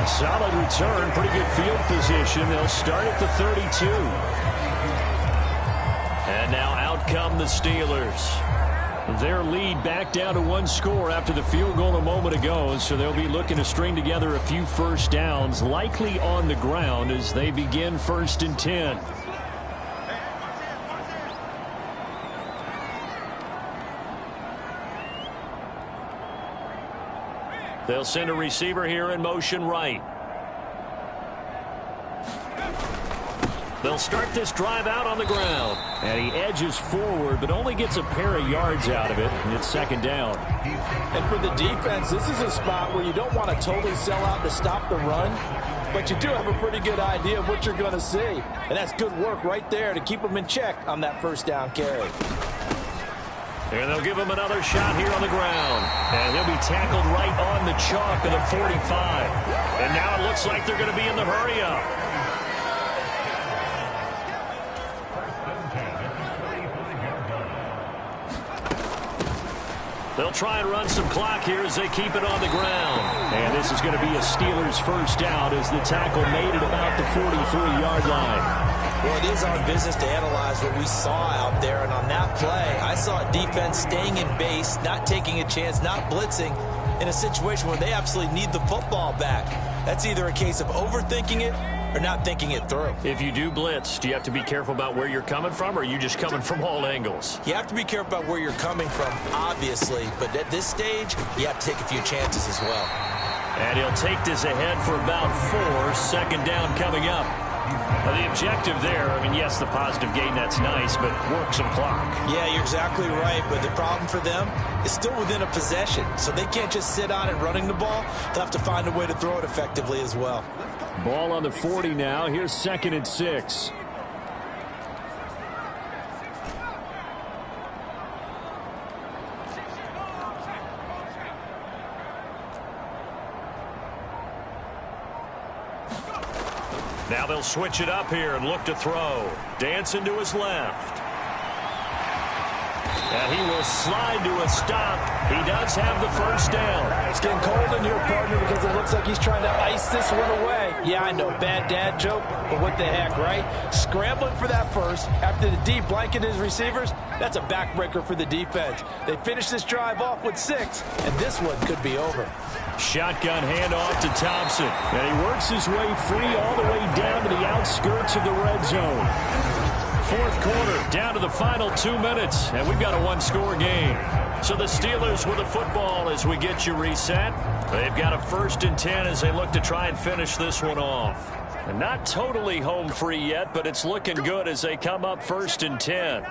Solid return, pretty good field position. They'll start at the 32. And now out come the Steelers. Their lead back down to 1 score after the field goal a moment ago, so they'll be looking to string together a few first downs, likely on the ground as they begin 1st and 10. They'll send a receiver here in motion right. They'll start this drive out on the ground. And he edges forward, but only gets a pair of yards out of it, and it's 2nd down. And for the defense, this is a spot where you don't want to totally sell out to stop the run, but you do have a pretty good idea of what you're going to see. And that's good work right there to keep them in check on that 1st down carry. And they'll give him another shot here on the ground. And he'll be tackled right on the chalk of the 45. And now it looks like they're going to be in the hurry-up. They'll try and run some clock here as they keep it on the ground. And this is going to be a Steelers first down as the tackle made at about the 43-yard line. Well, it is our business to analyze what we saw out there. And on that play, I saw a defense staying in base, not taking a chance, not blitzing in a situation where they absolutely need the football back. That's either a case of overthinking it or not thinking it through. If you do blitz, do you have to be careful about where you're coming from, or are you just coming from all angles? You have to be careful about where you're coming from, obviously, but at this stage, you have to take a few chances as well. And he'll take this ahead for about 4, 2nd down coming up. The objective there, I mean, yes, the positive gain, that's nice, but work some clock. Yeah, you're exactly right, but the problem for them is still within a possession, so they can't just sit on it running the ball. They'll have to find a way to throw it effectively as well. Ball on the 40 now. Here's 2nd and 6. Now they'll switch it up here and look to throw. Dancing to his left. And he will slide to a stop. He does have the first down. It's getting cold in here, partner, because it looks like he's trying to ice this one away. Yeah, I know, bad dad joke, but what the heck, right? Scrambling for that first after the deep blanket his receivers, that's a backbreaker for the defense. They finish this drive off with 6, and this one could be over. Shotgun handoff to Thompson. And he works his way free all the way down to the outskirts of the red zone. 4th quarter, down to the final 2 minutes, and we've got a 1-score game. So the Steelers with the football as we get you reset. They've got a 1st and 10 as they look to try and finish this one off. And not totally home free yet, but it's looking good as they come up 1st and 10.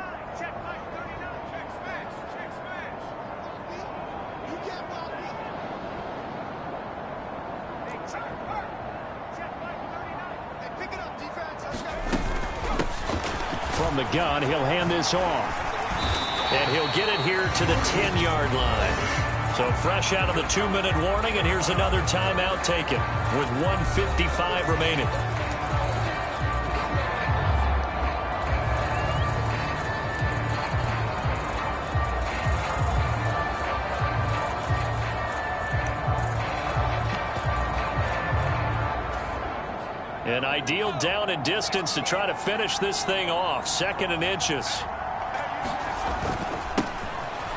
From the gun, he'll hand this off. And he'll get it here to the 10-yard line. So fresh out of the 2-minute warning, and here's another timeout taken with 1:55 remaining. An ideal down and distance to try to finish this thing off. 2nd and inches.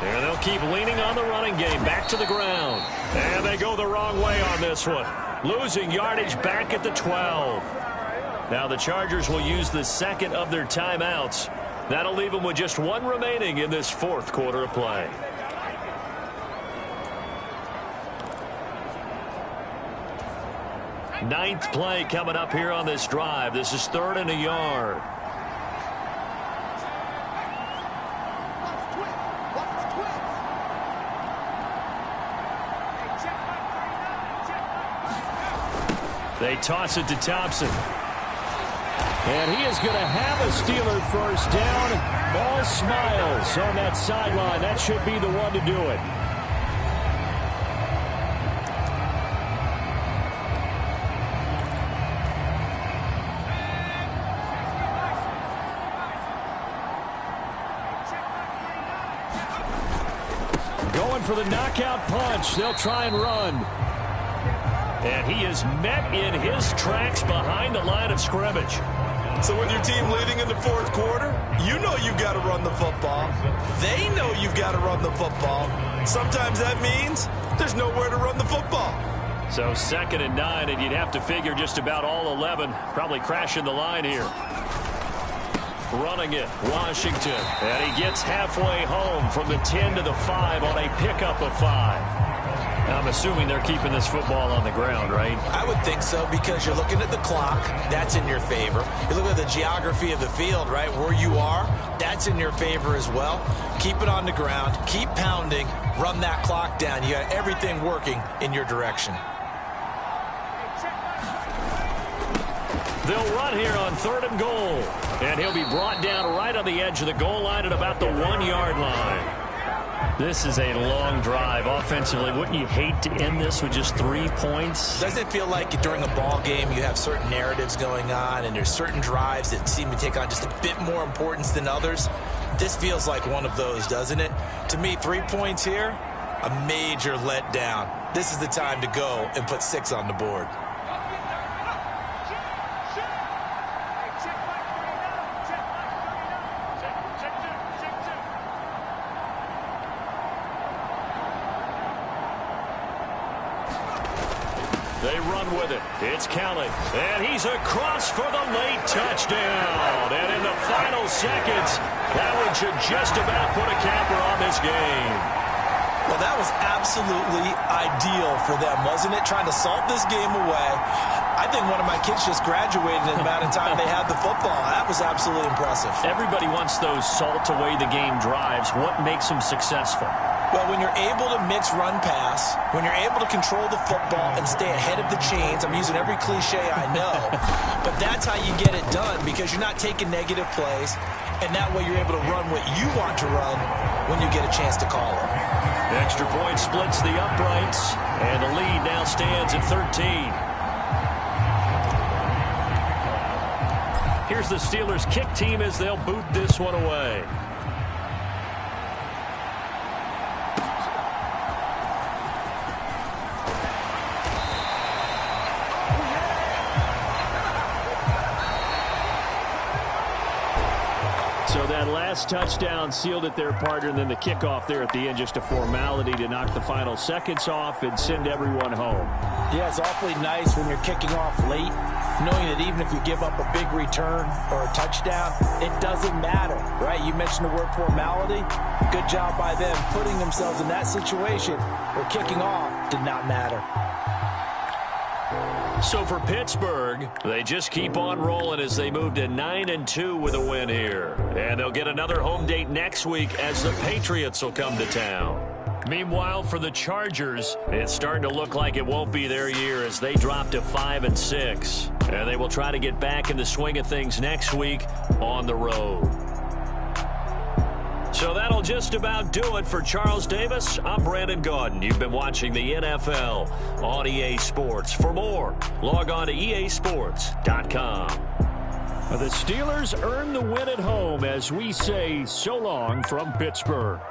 And they'll keep leaning on the running game. Back to the ground. And they go the wrong way on this one. Losing yardage back at the 12. Now the Chargers will use the 2nd of their timeouts. That'll leave them with just 1 remaining in this 4th quarter of play. Ninth play coming up here on this drive. This is 3rd and a yard. They toss it to Thompson. And he is going to have a Steeler first down. All smiles on that sideline. That should be the one to do it. Going for the knockout punch. They'll try and run. And he is met in his tracks behind the line of scrimmage. So when your team leading in the 4th quarter, you know you've got to run the football. They know you've got to run the football. Sometimes that means there's nowhere to run the football. So 2nd and 9, and you'd have to figure just about all 11 probably crashing the line here. Running it, Washington. And he gets halfway home from the 10 to the 5 on a pickup of 5. I'm assuming they're keeping this football on the ground, right? I would think so, because you're looking at the clock. That's in your favor. You're looking at the geography of the field, right? Where you are, that's in your favor as well. Keep it on the ground. Keep pounding. Run that clock down. You got everything working in your direction. They'll run here on 3rd and goal. And he'll be brought down right on the edge of the goal line at about the 1-yard line. This is a long drive offensively. Wouldn't you hate to end this with just 3 points? Doesn't it feel like during a ball game you have certain narratives going on and there's certain drives that seem to take on just a bit more importance than others? This feels like one of those, doesn't it? To me, 3 points here, a major letdown. This is the time to go and put 6 on the board. They run with it. It's Kelly. And he's across for the late touchdown. And in the final seconds, that one should just about put a capper on this game. Well, that was absolutely ideal for them, wasn't it? Trying to salt this game away. I think one of my kids just graduated in the amount of time they had the football. That was absolutely impressive. Everybody wants those salt-away-the-game drives. What makes them successful? Well, when you're able to mix run-pass, when you're able to control the football and stay ahead of the chains, I'm using every cliche I know, but that's how you get it done, because you're not taking negative plays, and that way you're able to run what you want to run when you get a chance to call it. Extra point splits the uprights, and the lead now stands at 13. Here's the Steelers' kick team as they'll boot this one away. So that last touchdown sealed it their partner, and then the kickoff there at the end, just a formality to knock the final seconds off and send everyone home. Yeah, it's awfully nice when you're kicking off late, knowing that even if you give up a big return or a touchdown, it doesn't matter, right? You mentioned the word formality. Good job by them putting themselves in that situation where kicking off did not matter. So for Pittsburgh, they just keep on rolling as they move to 9-2 with a win here. And they'll get another home date next week as the Patriots will come to town. Meanwhile, for the Chargers, it's starting to look like it won't be their year as they drop to 5-6. And they will try to get back in the swing of things next week on the road. So that'll just about do it for Charles Davis. I'm Brandon Gaudin. You've been watching the NFL on EA Sports. For more, log on to easports.com. The Steelers earn the win at home as we say so long from Pittsburgh.